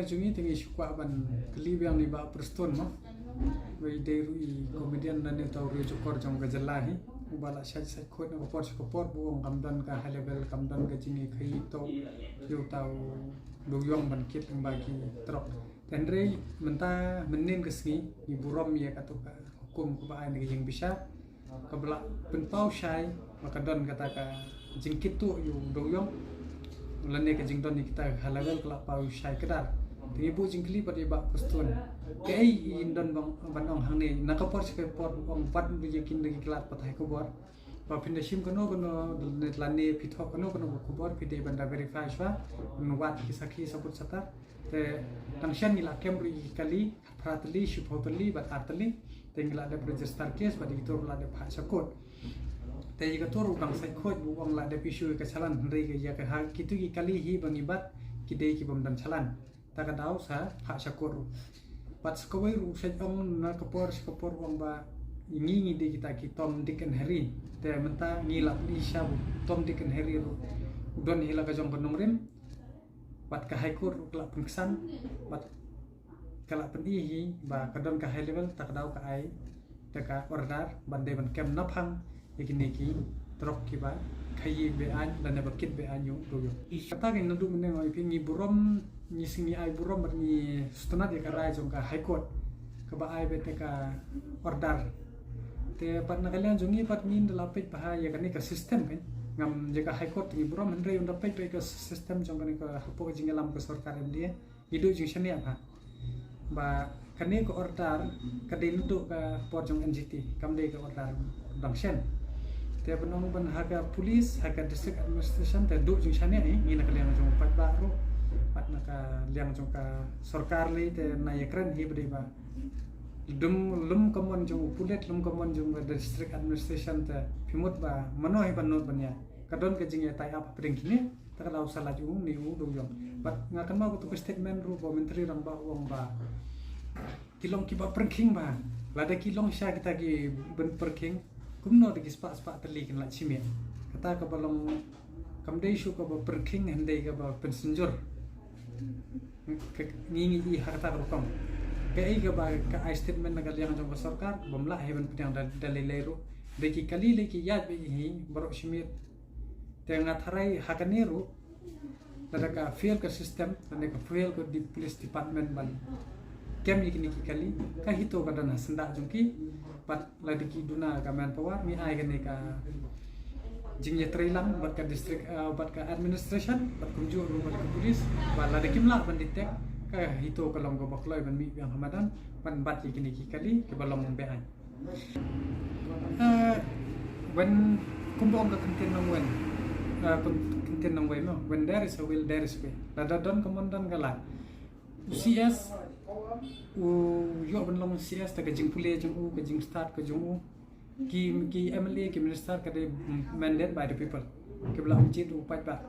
jungi tingi syukwa ban keli yang ni ba perston mo wei derui komedian nan ne tau ri chukor jong ga jalahi ubala sai sai khot na kopor buong kamdan ka high level kamdan ga jingi khai to yo tau do yong ban kit bagi trok tenre menta menin kesni ibu rom ya katuka hukum ku ba ni jing bisa kabla penpau syai maka don kata ka jingkit tu yu do yong lane ka jingdon ni kita halagal kala pau syai kedar tibu jingkli pada ba pustun kei indon bang banong hang ni nakapor se por ong pat du yakin lagi kelat patai ko bor pa pindasim kono net lane pithok kono ko bor pide banda verify swa nuwat ki sakhi sabut satar te tangshan ni la kemri kali pratli shupotli bat artli tengla ada register case badi itu la de pha sakot te ga toru kang sai khoj bu ong la de pisu ka salan ri ga ya ka ha kitu ki kali hi bangibat ki de ki bom dan salan ta ka dau sa pha sakot pat skowai ru sai ong na kapor ong ba ngi de kita ki Tom Dick and Harry te menta ngila li shabu Tom Dick and Harry ru don hila ka jong penomrim pat ka haikur la pengsan pat kala pendihi ba kadon ka high level tak dau ka ai taka order bande ban kem naphang ikini ki trok ki ba khai be an dan ba kit be an yu do yo kata ke ndu mene ngai pingi burom ni singi ai burom ber ni stunat ya karai jong ka high court ka ba ai be taka order te pat na kalian jongi pat nin la pet ba ya kan ka system kan ngam jaga high court ni burom andre unda pet ka system jong kan ka hapo jingalam ka sarkar dia hidu jing shania ba ba kane ko order kade nutuk ka porjong NGT kamde ka order dangshen te benong ban haga police haga district administration te duk jing shane ni nak liang jong pat ba ro pat nak liang jong ka sarkar le te na yakran hi bade ba lum komon jong pulet lum komon jong district administration te pimut ba manoi banot banya kadon ke jing ya tai apa pring kini tak lau salah jung ni u do yong bat ngakan mau tu statement ru bo menteri rang ba wong ba kilong ki ba perking ba lada kilong sya kita ki ben perking kumno de spa terli kin la chimia kata ka balong kamdei shu ka ba perking hande ka ba pensenjor ngi i harta rukam ke ai ka ba ka statement nagal yang jong sarkar bomla heben pedang dalilai ru de ki kali le ki yad be hi baro chimia tengah tharai hakaniru nadaka fail ka system nadaka fail ko di police department ban kem ikini kali ka hito ka dana senda jungki pat ladiki duna ka manpower mi ai ka ne ka jingye trailang bat ka district bat ka administration bat kunju ru bat ka police bat ladiki mla ban ditek ka hito ka long go bakloi ban mi yang hamadan ban bat ikini kali ke balong be ai when kumbong ka content nangwen content nang way no when there is a will there is way lada don komandan kala CS u yo ban long CS ta jing pule jing u jing start ka jing u ki MLA ki minister ka de mandate by the people ki bla ucit u pat ba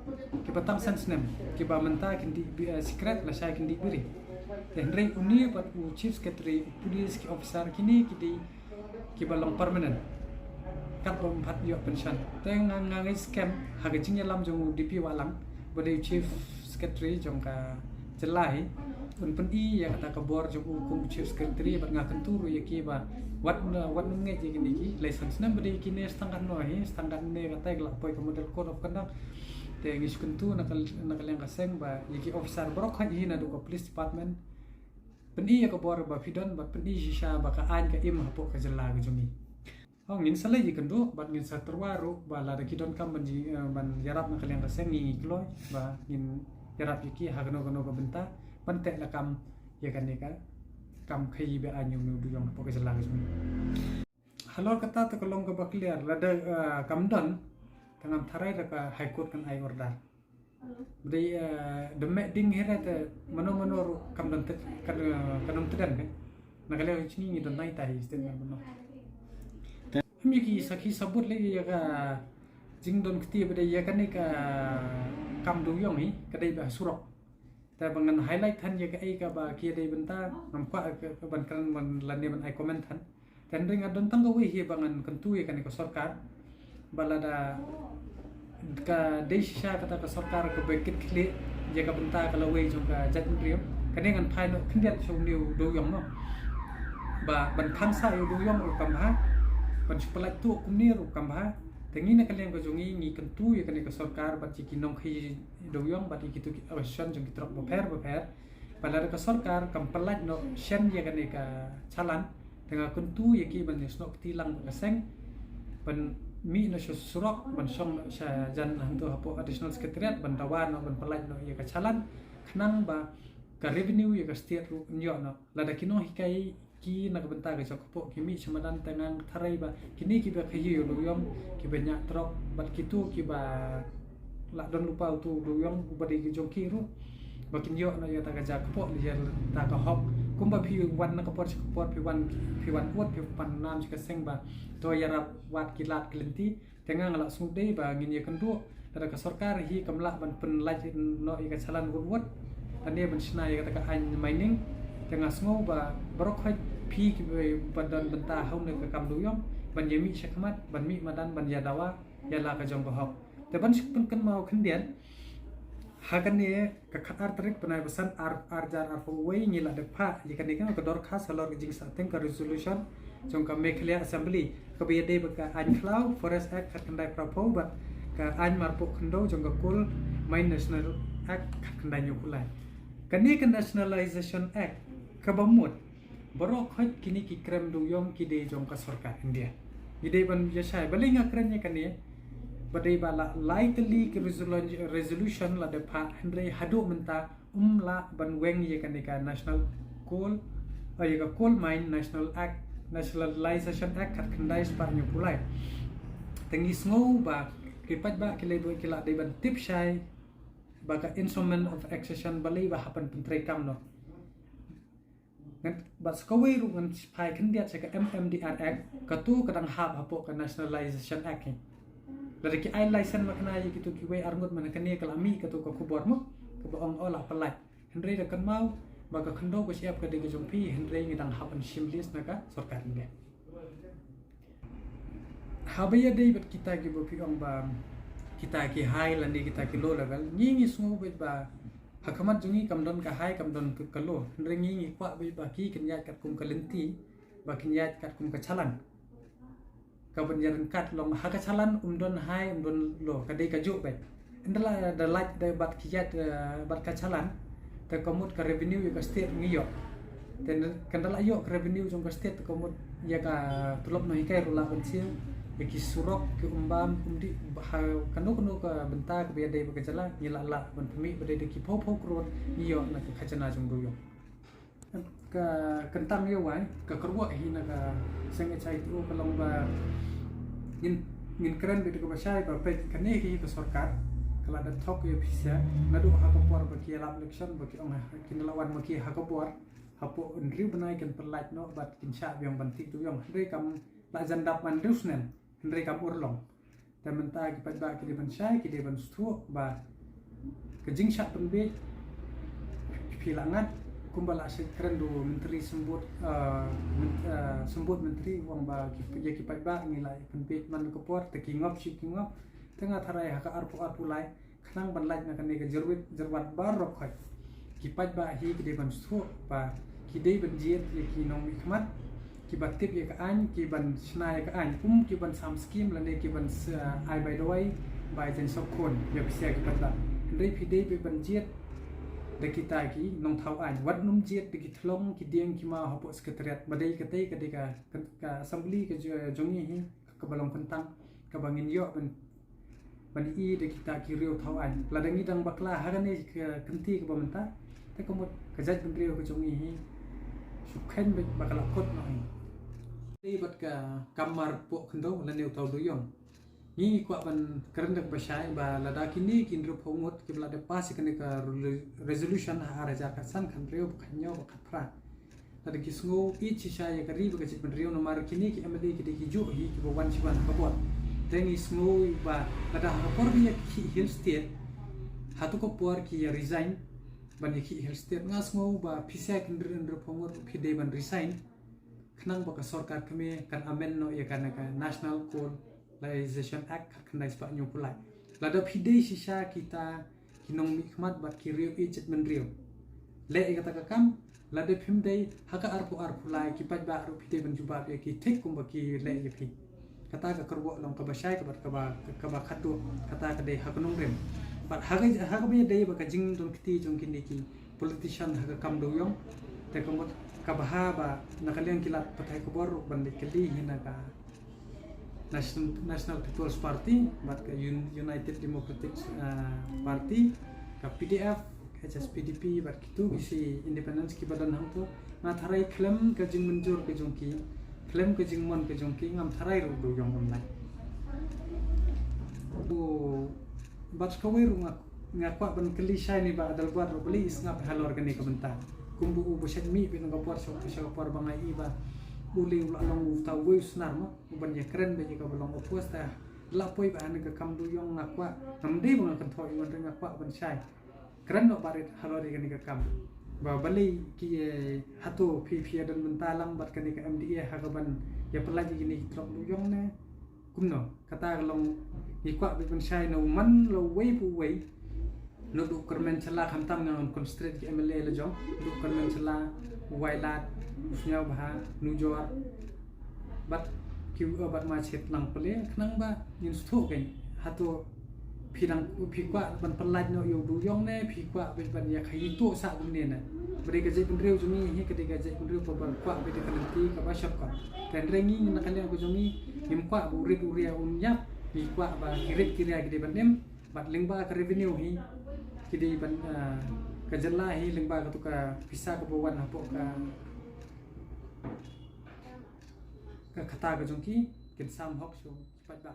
ki patang sense nem ki ba menta kin di secret la shay kin di biri then ring uni pat u chief secretary police ki officer kini ki di ki ba long permanent kat bom phat yo pension teng ngang scam haga jing lam jong DP walang bode chief secretary jong ka jelai un pen I ya kata ka bor jong hukum chief secretary bat ngakan turu ya ki ba wat nge ji gini ki license na bode ki ne standard no hi standard ne kata gla poi ka model code of conduct te ngis kuntu nakal yang kaseng ba ya ki officer brok ha hi na do police department pen I ya ka bor ba fidon ba pen I sha ba ka an ka im hapo ka jela ga jongi oh ngin salai ji kendo bat ngin sa terwaru ba la de kidon kam ban yarap na kalian kaseng ngi kloy ba ngin yarap ki hagno ka benta pante la kam ya kan ka kam khai be anyu nu du yong poke selang sumi halo kata to kolong ka ba clear la de kam don tangam tharai la ka high court kan ai order bri de me ding hera te mano ru kam don kan kanum tedan kan nakale chini ni don nai tai statement bono mi ki sakhi sabut le ya ka jingdon kti bade ya kan ka kam du yong hi kadai ba surok ta bangan highlight than ya ka ai ka ba ki dai benta nampa ka ban kan man lane ban ai comment than tan ring adon tang wi hi bangan kentu ya kan ko sarkar balada ka desha kata ka sarkar ko bekit kli ya ka benta ka lawe jong ka jat priyo kan dengan pai no kendiat show new do yong no ba ban kham sa yo do yong kam ha ban supalai tu kumni ru kam ha tengi na kalian ko jongi ngi kentu ya kan ke sarkar ba chiki nong khi do yong ba ki tu action jong kitrok ba pher pada ke sarkar kam pelaj no shen ya kan ka chalan dengan kentu ya ki ban snok tilang ka seng ban mi no surok ban song sha jan hang tu hapo additional secretariat ban dawan no ban pelaj no ya ka chalan khnang ba ka revenue ya ka state ru nyo no lada kino hikai ki nak benta ke sokopo kimi semadan tengang tharai ba kini ki ba khayi lu yom ki banyak trok bat kitu ki ba la don lupa tu lu yom ba di jongki ru ba kin yo na ya ta ka jakopo li ya ta ka hop kum ba phi wan na ka por phi wan wat phi pan nam ka seng ba to ya rap wat kilat kelenti tengang la sung dei ba ngin ya kendu ada ka sarkar hi kamla ban pen laj no ya ka salan wat tania ban sna ya ka an mining tengah semua ba barok pi ki badan benta haum ne ka kam du yom ban yemi shakmat ban mi madan ban ya dawa ya la ka jong ba hok te ban sik pun kan mau kendian hakan ne ka khatar trik panai besan arjar ar wei ni la de pha ye kan ne ka dor khas halor jing sa teng ka resolution jong ka meklia assembly ka be de ba ka an khlau forest act khat kan dai propo ba ka an marpo khndo jong ka kul main national act khat kan dai nyukulai kan ne ka nationalization act ka bamut borok khot kini ki krem du yom ki de jong ka sarkar India ide ban yashai balinga krenya kane badai bala likely ki resolution la de pha hendre hadu menta la ban weng ye kane ka national coal ye ka coal mine national act nationalization act khat khandai spa nyu pulai tengi sngo ba kipat ba kile do kila de ban tip shai ba ka instrument of accession balai ba hapan pentre kam no but skawai ru ngan pai kendiat se ka MMDR Act ka tu kadang hab hapo ka nationalization act ni dari ki ai license makna ye kitu ki wei arngot man ka ne kalami ka tu ka khubor mo ka ba ong ola palai hendrei da kan mau ba ka khando ko siap ka de ka jongpi hendrei ngi dang hapan simlis na ka sarkar ni habaya dei bat kita ki bo pi ong ba kita ki high landi kita ki low level ngi sungu ba hakamat jungi kamdon ka hai kamdon ka lo rengi ngi kwa bi baki kenyat kat kum kalenti ba kenyat kat kum ka chalan ka banjaran kat long ha ka chalan umdon hai umdon lo ka dei ka ju be indala da like da bat kiyat bat ka chalan ta komut ka revenue ka state ngi yo ten kandala yo ka revenue jong ka state komut ya ka tulop no hikai rula pensil ki surok ki umbam umdi kanu ka benta ka biade ba kajala nyila la ban pemi bade ki phop krot iyo na ka khajana jong do yo ka kentang yo wai ka kerwa hi na ka senge chai tu ka long ba ngin keren bide ka basai ba pe kane ki ka sarkar kala da thok yo pisa nadu ha ka por ba ki lab election ba ki ong kin lawan ma ki ha ka por hapo nriu banai kan perlaj no bat kin sha yang bantik tu yang re kam la jandap man rusnen hendrei kam urlong dan menta ki padba ki ban shai ki ban stu ba ke jing sha penbe pilangat kumbala se krendu menteri sembut sembut menteri wong ba ki ki padba ngilai penbe man ko por te ki ngop shi ki ngop tengah tharai ha ka arpu lai khnang ban laj na kan ne ke jerwat bar rok khoi ki padba hi ki ban stu ba ki dei ban jiet ki nong hikmat ki ban tip ye ka an ki ban snai ka an ki ban sam scheme la ne ki ban ai by the way by jen sok kon ye psia ki patla ndai phi dei be ban jiet de kita ki nong thau an wat num jiet de ki thlong ki dieng ki ma hapo secretariat badai ka tei ka de ka assembly ka jongi hi ka balong kentang ka bangin yo ban i de kita ki riu thau an la dangi dang bakla ha ne kenti ka bamenta te komot ka jaj ban riu ka jongi hi sukhen be bakala kot no ni bat ka kamar po khndo la neu tau du yong ni kwa ban keren dak basai ba la da kini kin ru phongot ki bla de pas kan ka resolution ha raja ka san khan reu khanyo ka phra la de kisngo i chi sha ya ka ri ba ka chit ban reu no mar kini ki amade ki de ki ju hi ki bo wan chi ban ka bo then is ngo ba la da ha por bi ki hill state ha to ko por ki ya resign ban ki hill state ngas ngo ba phisa kin ru phongot phi de ban resign khnang ba ka sarkar kami kan amen no ya kan ka national coalization act kan dai spa nyu pulai la da phi dei sisa kita kinong mikmat bat ki riu i chet men riu le kata ka kam la de phim dei haka arpu lai ki paj ba ru phite ban juba be ki thik kum ba ki le ye phi kata ka kerwo long ka ba shai ka ba khatu kata ka dei hak nong rem but haga be dei ba ka jing don kiti jong kin ki politician haga kam do yong te ko ka ba ha ba nakaliang kilat patai ko bor ban de kali hina ka National People's Party, but United Democratic Party, ka PDF, HSPDP, but itu isi independence ki badan hang tu, ngatharai klaim ka jing menjur ke jongki, klaim ka jing mon ke jongki ngam tharai ru do yong online. Bu bat kawai ru ngakwa ban kali shai ni ba adal buat ru beli is ngap hal organik ka bentar. Kumbu bu shet mi bin ngapor so por bangai iba. Uli ulang tau wei senar mo uban ya keren be jika belong opus ta lapoi ba ane ka kam du yong ngakwa ngamde bang kan thoi ngon ngakwa ban sai keren no barit halori kan ka kam ba bali ki hatu phi dan mentalam bat kan ka MDA ha ka ban ya pelaji gini trok du yong ne kumno kata long ikwa be ban sai no man lo wei pu wei no du kermen chala khamtam ngon constraint ki MLA le jong du kermen chala wailat usnya bah nujor bat kiu bat ma chet lang pele knang ba yin sto kai hatu phidang phikwa ban palaj no yo du yong ne phikwa be ban ya khai to sa gum ne na bari ka jai pendreu jumi he ka ga jai pendreu pa ban kwa be de kanti ka ba shop ka kan rengi na kan ko jumi him kwa bu rit uria yap phikwa ba kirit kiria gede ban nem bat lingba ka revenue hi kidi ban ka jalla hi lingba ka tu ka pisa ka bawan hapo ka kata ka jongki kin sam hok so pat ba